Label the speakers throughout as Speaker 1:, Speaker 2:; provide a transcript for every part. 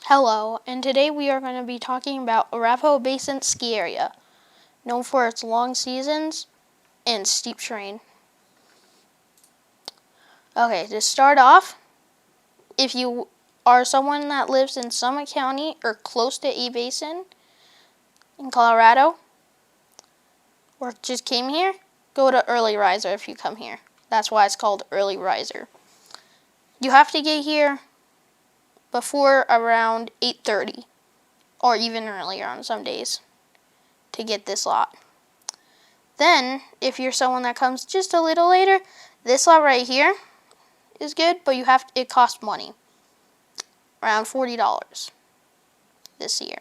Speaker 1: Hello, and today we are going to be talking about Arapahoe Basin ski area, known for its long seasons and steep terrain. Okay, to start off, if you are someone that lives in Summit County or close to a basin in Colorado, or just came here, go to Early Riser if you come here. That's why it's called Early Riser. You have to get here before around 8:30, or even earlier on some days, to get this lot. Then, if you're someone that comes just a little later, this lot right here is good, but it costs money. Around $40 this year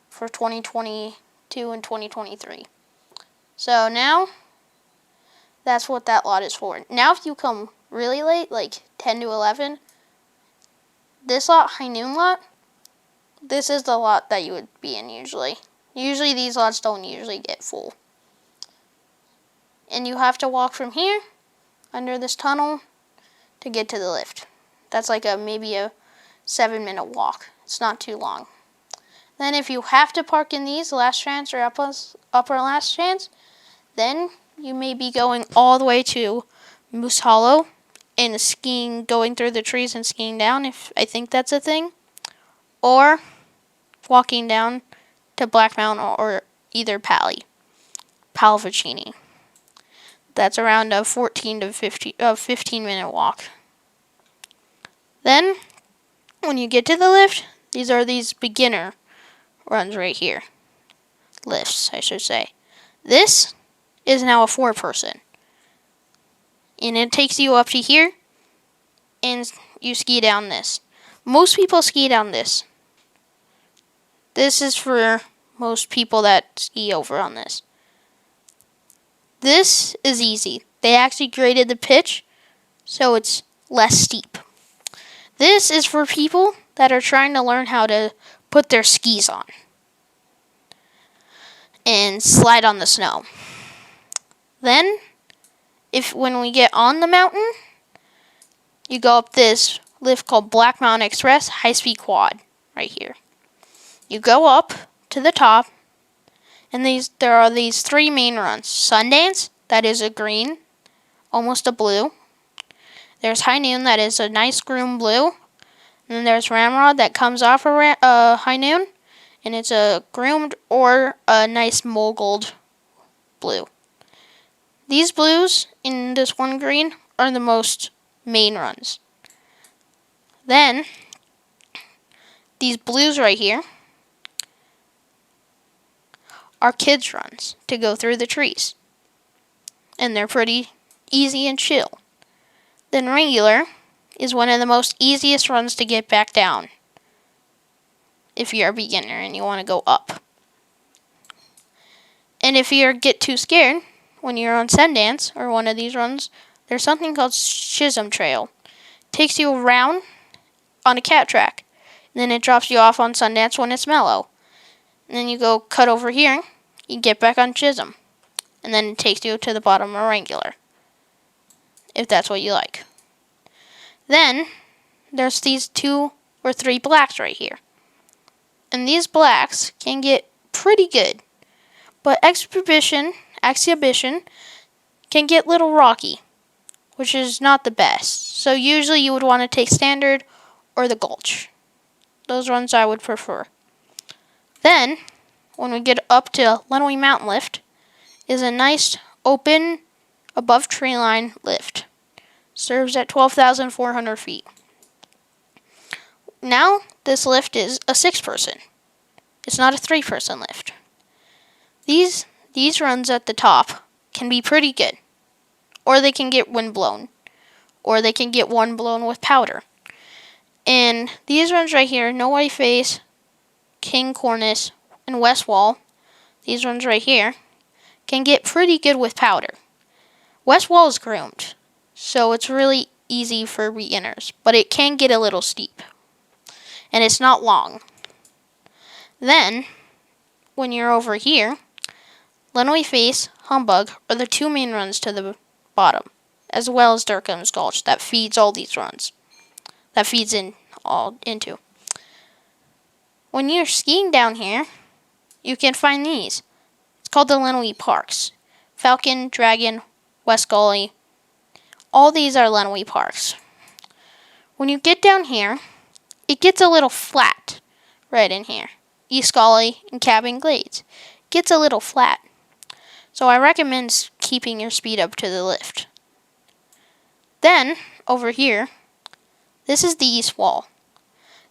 Speaker 1: for 2022 and 2023. So now, that's what that lot is for. Now if you come really late, like 10 to 11, this lot, high noon lot, this is the lot that you would be in usually. Usually these lots don't usually get full. And you have to walk from here, under this tunnel, to get to the lift. That's like maybe a 7-minute walk. It's not too long. Then if you have to park in these last chance or upper last chance, then you may be going all the way to Moose Hollow and skiing, going through the trees and skiing down, if I think that's a thing, or walking down to Black Mountain or either Pallavicini. That's around a 15 minute walk. Then, when you get to the lift, these are these beginner runs right here. Lifts, I should say. This is now a 4-person. And it takes you up to here, and you ski down this. Most people ski down this. This is for most people that ski over on this. This is easy. They actually graded the pitch, so it's less steep. This is for people that are trying to learn how to put their skis on and slide on the snow. Then, when we get on the mountain, you go up this lift called Black Mountain Express High-Speed Quad right here. You go up to the top, and there are these 3 main runs. Sundance, that is a green, almost a blue. There's High Noon, that is a nice green blue. And then there's Ramrod, that comes off High Noon, and it's a groomed or a nice mold blue. These blues in this one green are the most main runs. Then, these blues right here are kids' runs to go through the trees. And they're pretty easy and chill. Then regular is one of the most easiest runs to get back down if you're a beginner and you want to go up. And if you get too scared when you're on Sundance or one of these runs, there's something called Chisholm Trail. It takes you around on a cat track. And then it drops you off on Sundance when it's mellow. And then you go cut over here, you get back on Chisholm. And then it takes you to the bottom of regular, if that's what you like. Then, there's these 2 or 3 blacks right here. And these blacks can get pretty good. But exhibition can get a little rocky, which is not the best. So usually you would want to take standard or the gulch. Those runs I would prefer. Then, when we get up to Lenawee Mountain Lift, is a nice open above tree line lift. Serves at 12,400 feet. Now, this lift is a 6-person. It's not a 3-person lift. These runs at the top can be pretty good. Or they can get wind blown. Or they can get one blown with powder. And these runs right here, No White Face, King Cornice, and West Wall, these runs right here, can get pretty good with powder. West Wall is groomed, so it's really easy for beginners, but it can get a little steep. And it's not long. Then, when you're over here, Lenawee Face, Humbug are the 2 main runs to the bottom, as well as Durkin's Gulch that feeds all these runs. That feeds into. when you're skiing down here, you can find these. It's called the Lenawee Parks. Falcon, Dragon, West Gully. All these are Lenawee Parks. When you get down here, it gets a little flat right in here. East Gully and Cabin Glades. It gets a little flat. So I recommend keeping your speed up to the lift. Then, over here, this is the East Wall.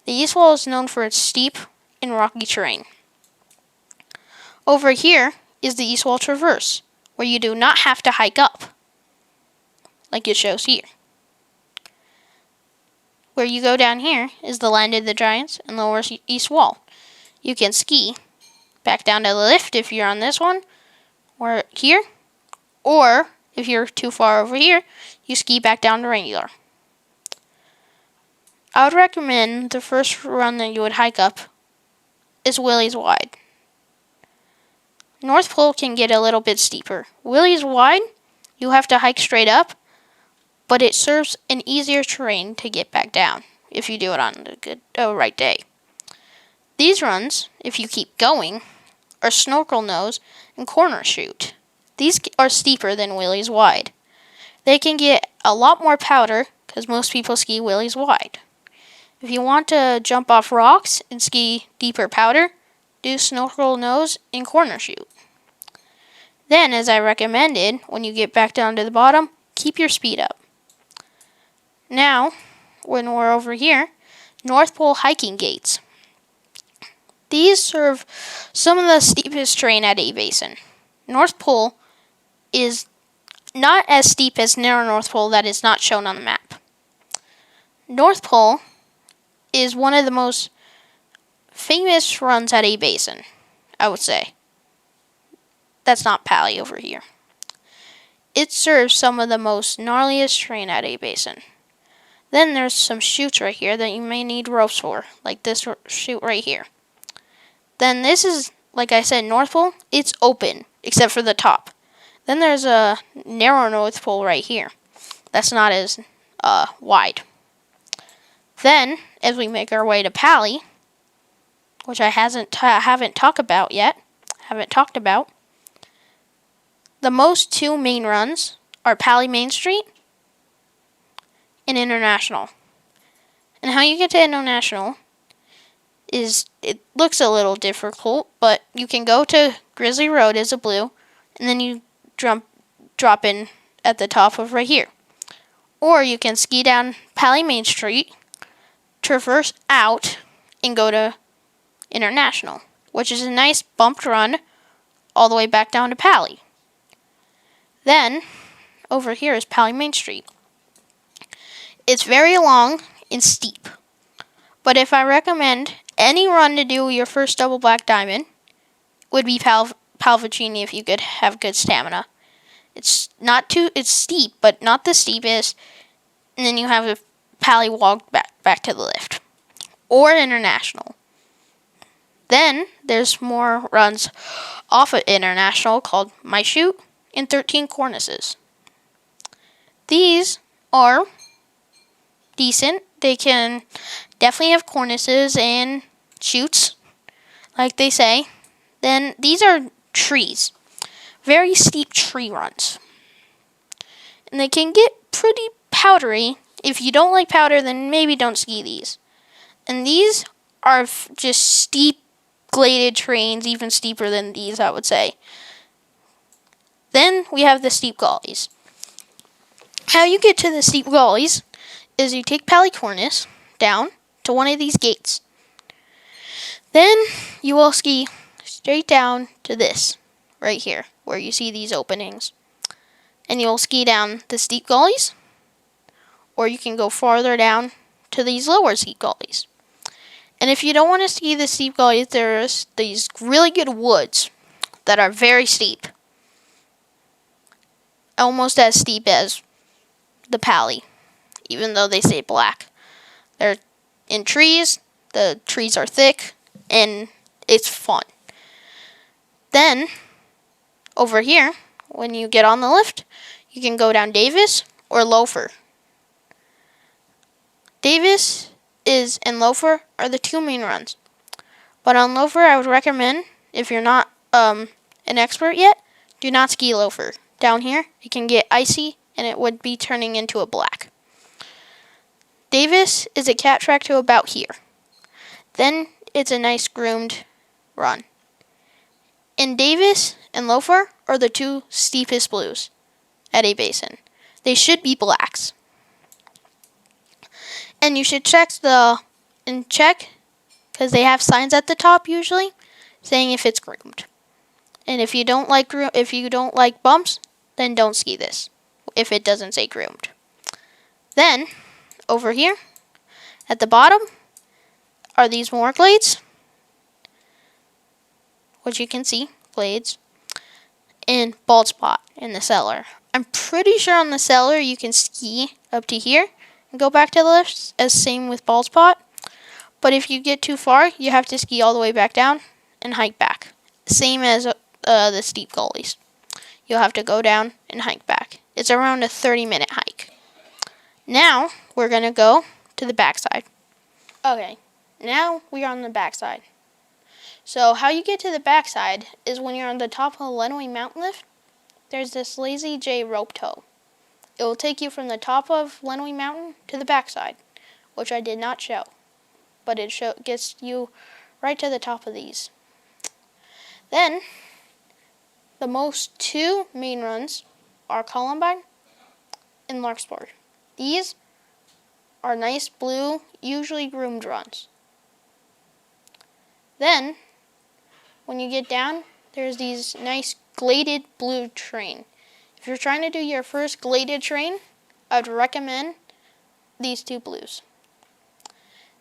Speaker 1: The East Wall is known for its steep and rocky terrain. Over here is the East Wall Traverse, where you do not have to hike up, like it shows here. Where you go down here is the Land of the Giants and Lower East Wall. You can ski back down to the lift if you're on this one, or here, or if you're too far over here, you ski back down to regular. I would recommend the first run that you would hike up is Willie's Wide. North Pole can get a little bit steeper. Willie's Wide, you have to hike straight up, but it serves an easier terrain to get back down if you do it on the right day. These runs, if you keep going, are Snorkel Nose and Corner Chute. These are steeper than Willie's Wide. They can get a lot more powder because most people ski Willie's Wide. If you want to jump off rocks and ski deeper powder, do Snorkel Nose and Corner Chute. Then, as I recommended, when you get back down to the bottom, keep your speed up. Now, when we're over here, North Pole hiking gates. These serve some of the steepest terrain at A Basin. North Pole is not as steep as Narrow North Pole that is not shown on the map. North Pole is one of the most famous runs at A Basin, I would say. That's not Pally over here. It serves some of the most gnarliest terrain at A Basin. Then there's some chutes right here that you may need ropes for, like this chute right here. Then this is, like I said, North Pole. It's open, except for the top. Then there's a narrow North Pole right here. That's not as wide. Then, as we make our way to Pally, which I haven't talked about yet, the most two main runs are Pally Main Street and International. And how you get to International is, it looks a little difficult, but you can go to Grizzly Road as a blue, and then you drop in at the top of right here. Or you can ski down Pally Main Street, traverse out, and go to International, which is a nice bumped run all the way back down to Pally. Then, over here is Pally Main Street. It's very long and steep, but if I recommend any run to do your first double black diamond, would be Palvicini if you could have good stamina. It's steep, but not the steepest, and then you have a Pally walk back to the lift. Or International. Then, there's more runs off of International called My Chute and 13 Cornices. These are decent. They can definitely have cornices and chutes, like they say. Then, these are trees. Very steep tree runs. And they can get pretty powdery. If you don't like powder, then maybe don't ski these. And these are just steep, graded terrains, even steeper than these, I would say. Then we have the steep gullies. How you get to the steep gullies is you take Pally Cornice down to one of these gates. Then you will ski straight down to this, right here, where you see these openings. And you'll ski down the steep gullies, or you can go farther down to these lower steep gullies. And if you don't want to ski the steep gullies, there's these really good woods that are very steep. Almost as steep as the Pally, even though they say black. They're in trees, the trees are thick, and it's fun. Then, over here, when you get on the lift, you can go down Davis or Loafer. Davis and Loafer are the two main runs. But on Loafer, I would recommend, if you're not an expert yet, do not ski Loafer. Down here, it can get icy, and it would be turning into a black. Davis is a cat track to about here. Then it's a nice groomed run. And Davis and Loafer are the two steepest blues at A Basin. They should be blacks. And you should check because they have signs at the top usually saying if it's groomed. And if you don't like bumps, then don't ski this if it doesn't say groomed. Then over here at the bottom are these more glades, which you can see, glades, and bald spot in the cellar. I'm pretty sure on the cellar you can ski up to here and go back to the lifts, as same with bald spot. But if you get too far, you have to ski all the way back down and hike back. Same as the steep gullies. You'll have to go down and hike back. It's around a 30-minute hike. Now we're going to go to the backside. Okay, now we are on the backside. So how you get to the backside is when you're on the top of the Lenawee Mountain Lift, there's this Lazy J rope tow. It will take you from the top of Lenawee Mountain to the backside, which I did not show. But it gets you right to the top of these. Then, the most two main runs are Columbine and Larkspur. These are nice blue, usually groomed runs. Then, when you get down, there's these nice gladed blue terrain. If you're trying to do your first gladed terrain, I'd recommend these two blues.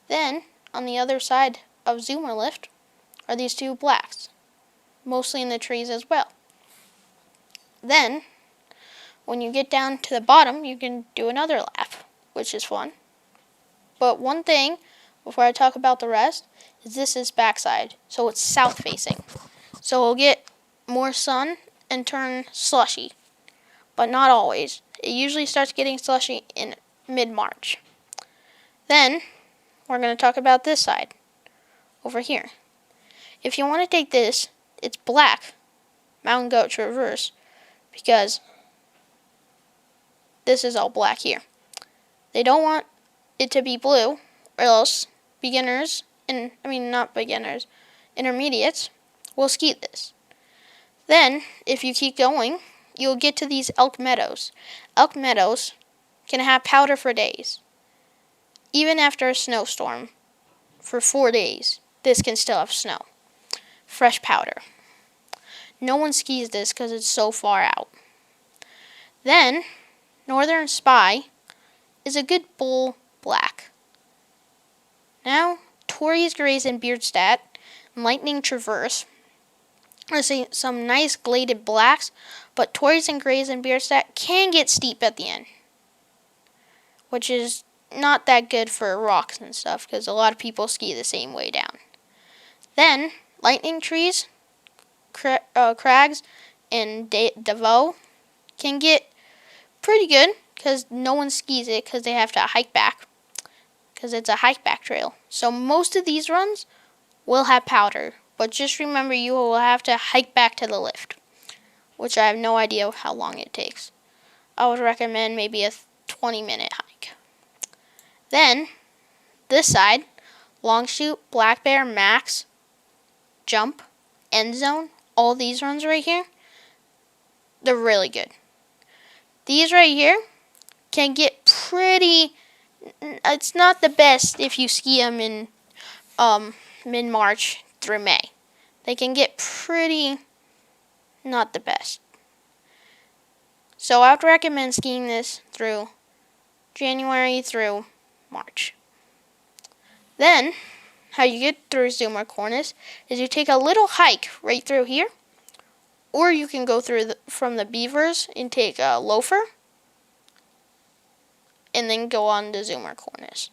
Speaker 1: Then, on the other side of Zoomer Lift are these two blacks, mostly in the trees as well. Then, when you get down to the bottom, you can do another lap, which is fun. But one thing, before I talk about the rest, is this is backside, so it's south facing. So we'll get more sun and turn slushy, but not always. It usually starts getting slushy in mid-March. Then, we're going to talk about this side, over here. If you want to take this, it's black, Mountain Goat Traverse, because this is all black here. They don't want it to be blue, or else beginners, intermediates, will ski this. Then, if you keep going, you'll get to these elk meadows. Elk meadows can have powder for days. Even after a snowstorm, for 4 days, this can still have snow. Fresh powder. No one skis this because it's so far out. Then, Northern Spy is a good bull black. Now, Torrey's Grays and Beardstadt and Lightning Traverse are some nice gladed blacks, but Torrey's and Grays and Beardstadt can get steep at the end, which is not that good for rocks and stuff because a lot of people ski the same way down. Then, Lightning Trees, Crags, and Devoe can get pretty good because no one skis it because they have to hike back because it's a hike back trail. So most of these runs will have powder, but just remember you will have to hike back to the lift, which I have no idea how long it takes. I would recommend maybe a 20-minute hike. Then, this side, Longshoot, Black Bear, Max, Jump, End Zone, all these runs right here, they're really good. These right here can get pretty, it's not the best if you ski them in mid-March through May. They can get pretty not the best. So I would recommend skiing this through January through March. Then, how you get through Zoomer Cornice is you take a little hike right through here, or you can go through from the Beavers and take a Loafer, and then go on to Zoomer Cornice.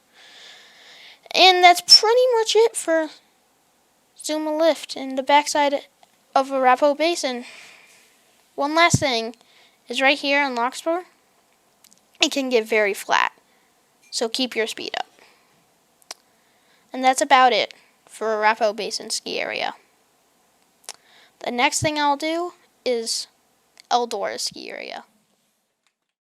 Speaker 1: And that's pretty much it for Zoomer Lift in the backside of Arapahoe Basin. One last thing is right here in Larkspur, it can get very flat, so keep your speed up. And that's about it for Arapahoe Basin ski area. The next thing I'll do is Eldora ski area.